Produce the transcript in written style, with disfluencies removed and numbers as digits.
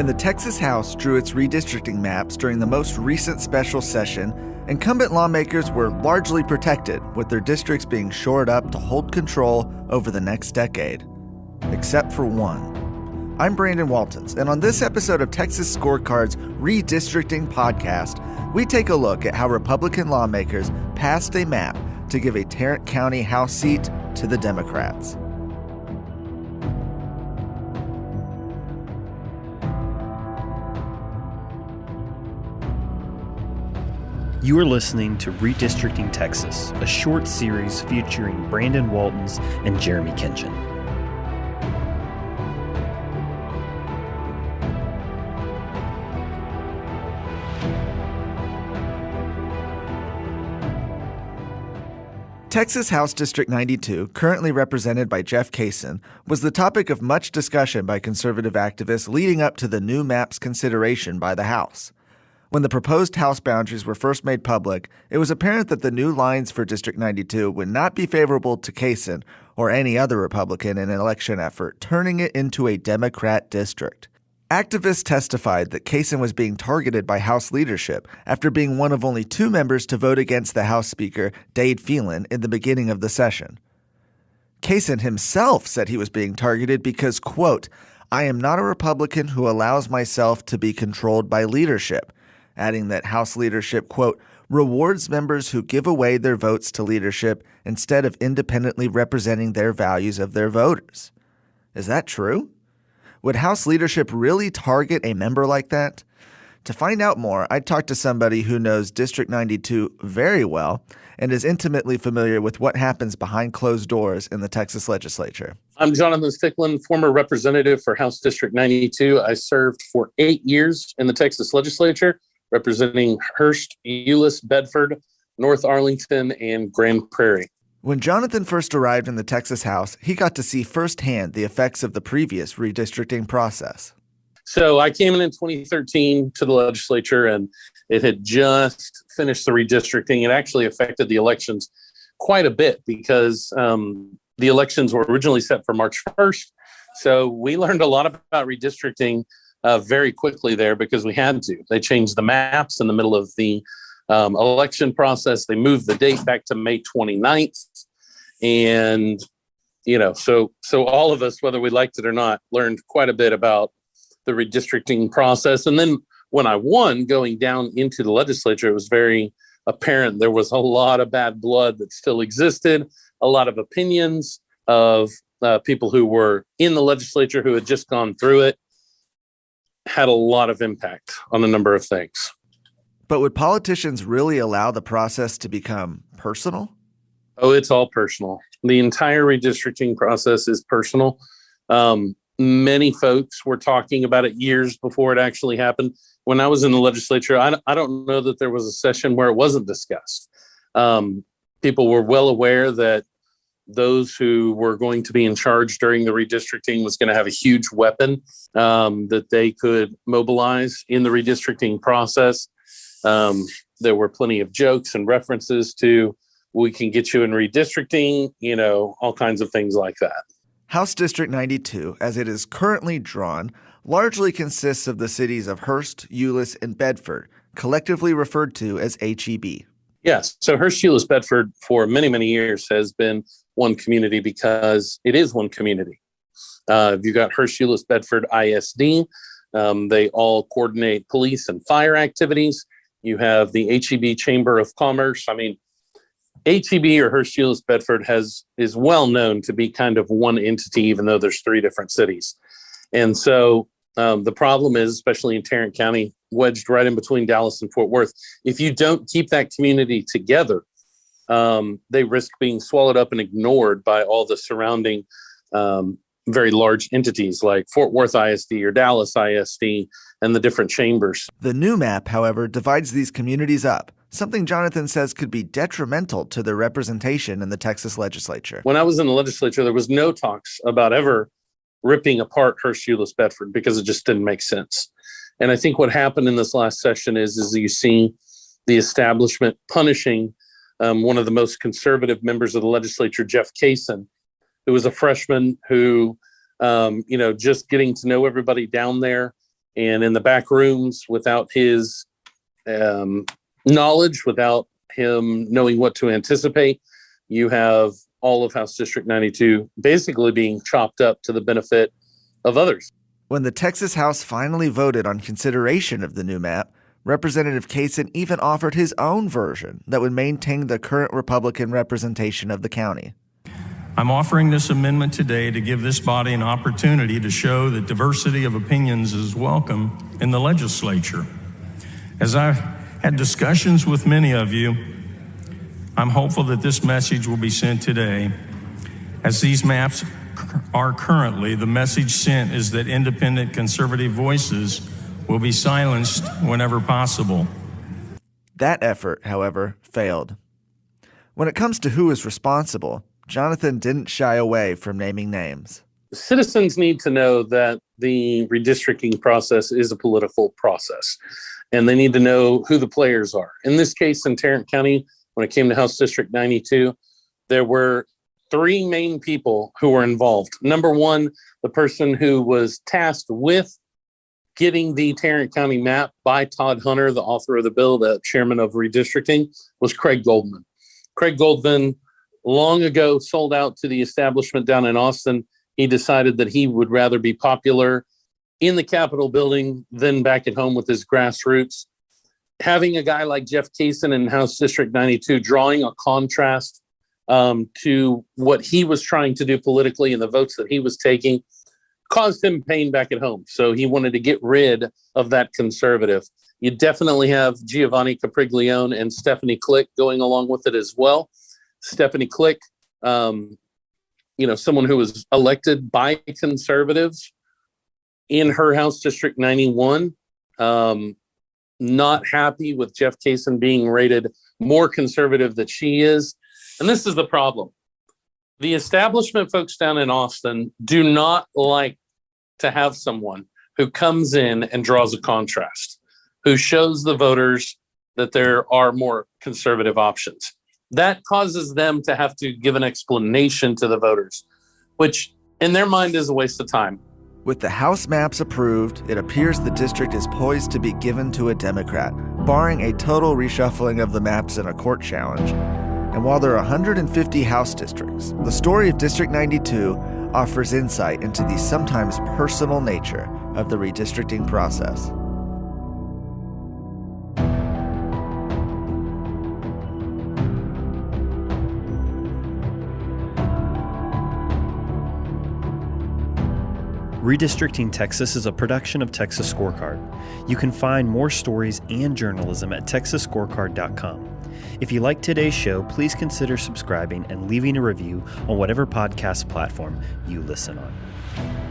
When the Texas House drew its redistricting maps during the most recent special session, incumbent lawmakers were largely protected, with their districts being shored up to hold control over the next decade. Except for one. I'm Brandon Waltons, and on this episode of Texas Scorecard's Redistricting Podcast, we take a look at how Republican lawmakers passed a map to give a Tarrant County House seat to the Democrats. You are listening to Redistricting Texas, a short series featuring Brandon Waltons and Jeremy Kinchen. Texas House District 92, currently represented by Jeff Cason, was the topic of much discussion by conservative activists leading up to the new map's consideration by the House. When the proposed House boundaries were first made public, it was apparent that the new lines for District 92 would not be favorable to Cason or any other Republican in an election effort, turning it into a Democrat district. Activists testified that Cason was being targeted by House leadership after being one of only two members to vote against the House Speaker, Dade Phelan, in the beginning of the session. Cason himself said he was being targeted because, quote, "I am not a Republican who allows myself to be controlled by leadership," adding that House leadership, quote, "rewards members who give away their votes to leadership instead of independently representing their values of their voters." Is that true? Would House leadership really target a member like that? To find out more, I talked to somebody who knows District 92 very well and is intimately familiar with what happens behind closed doors in the Texas legislature. I'm Jonathan Stickland, former representative for House District 92. I served for 8 years in the Texas legislature, representing Hearst, Euless, Bedford, North Arlington, and Grand Prairie. When Jonathan first arrived in the Texas House, he got to see firsthand the effects of the previous redistricting process. So I came in 2013 to the legislature, and it had just finished the redistricting. It actually affected the elections quite a bit because the elections were originally set for March 1st. So we learned a lot about redistricting very quickly there because we had to. They changed the maps in the middle of the election process. They moved the date back to May 29th. And, so all of us, whether we liked it or not, learned quite a bit about the redistricting process. And then when I won going down into the legislature, it was very apparent there was a lot of bad blood that still existed, a lot of opinions of people who were in the legislature who had just gone through it. Had a lot of impact on a number of things. But would politicians really allow the process to become personal? Oh, it's all personal. The entire redistricting process is personal. Many folks were talking about it years before it actually happened. When I was in the legislature, I don't know that there was a session where it wasn't discussed. People were well aware that those who were going to be in charge during the redistricting was going to have a huge weapon that they could mobilize in the redistricting process. There were plenty of jokes and references to, we can get you in redistricting, all kinds of things like that. House District 92, as it is currently drawn, largely consists of the cities of Hearst, Euless, and Bedford, collectively referred to as HEB. Yes. So Hearst, Euless, Bedford for many, many years has been one community because it is one community. You've got Hearst, Euless, Bedford ISD. They all coordinate police and fire activities. You have the HEB Chamber of Commerce. HEB or Hearst, Euless, Bedford is well known to be kind of one entity, even though there's three different cities. And so the problem is, especially in Tarrant County, wedged right in between Dallas and Fort Worth, if you don't keep that community together, they risk being swallowed up and ignored by all the surrounding very large entities like Fort Worth ISD or Dallas ISD and the different chambers. The new map, however, divides these communities up, something Jonathan says could be detrimental to their representation in the Texas legislature. When I was in the legislature, there was no talks about ever ripping apart Hearst, Euless, Bedford because it just didn't make sense. And I think what happened in this last session is you see the establishment punishing one of the most conservative members of the legislature, Jeff Cason, who was a freshman who, just getting to know everybody down there, And in the back rooms, without his knowledge, without him knowing what to anticipate, you have all of House District 92 basically being chopped up to the benefit of others. When the Texas House finally voted on consideration of the new map, Representative Kaysen even offered his own version that would maintain the current Republican representation of the county. I'm offering this amendment today to give this body an opportunity to show that diversity of opinions is welcome in the legislature. As I've had discussions with many of you, I'm hopeful that this message will be sent today. As these maps are currently, the message sent is that independent conservative voices will be silenced whenever possible. That effort, however, failed. When it comes to who is responsible, Jonathan didn't shy away from naming names. Citizens need to know that the redistricting process is a political process, and they need to know who the players are. In this case, in Tarrant County, when it came to House District 92, there were three main people who were involved. Number one, the person who was tasked with getting the Tarrant County map by Todd Hunter, the author of the bill, the chairman of redistricting, was Craig Goldman. Craig Goldman long ago sold out to the establishment down in Austin. He decided that he would rather be popular in the Capitol building than back at home with his grassroots. Having a guy like Jeff Kaysen in House District 92 drawing a contrast to what he was trying to do politically and the votes that he was taking caused him pain back at home. So he wanted to get rid of that conservative. You definitely have Giovanni Capriglione and Stephanie Click going along with it as well. Stephanie Click, someone who was elected by conservatives in her House District 91, not happy with Jeff Kaysen being rated more conservative than she is. And this is the problem. The establishment folks down in Austin do not like to have someone who comes in and draws a contrast, who shows the voters that there are more conservative options. That causes them to have to give an explanation to the voters, which in their mind is a waste of time. With the House maps approved, it appears the district is poised to be given to a Democrat, barring a total reshuffling of the maps in a court challenge. And while there are 150 House districts, the story of District 92 offers insight into the sometimes personal nature of the redistricting process. Redistricting Texas is a production of Texas Scorecard. You can find more stories and journalism at texasscorecard.com. If you like today's show, please consider subscribing and leaving a review on whatever podcast platform you listen on.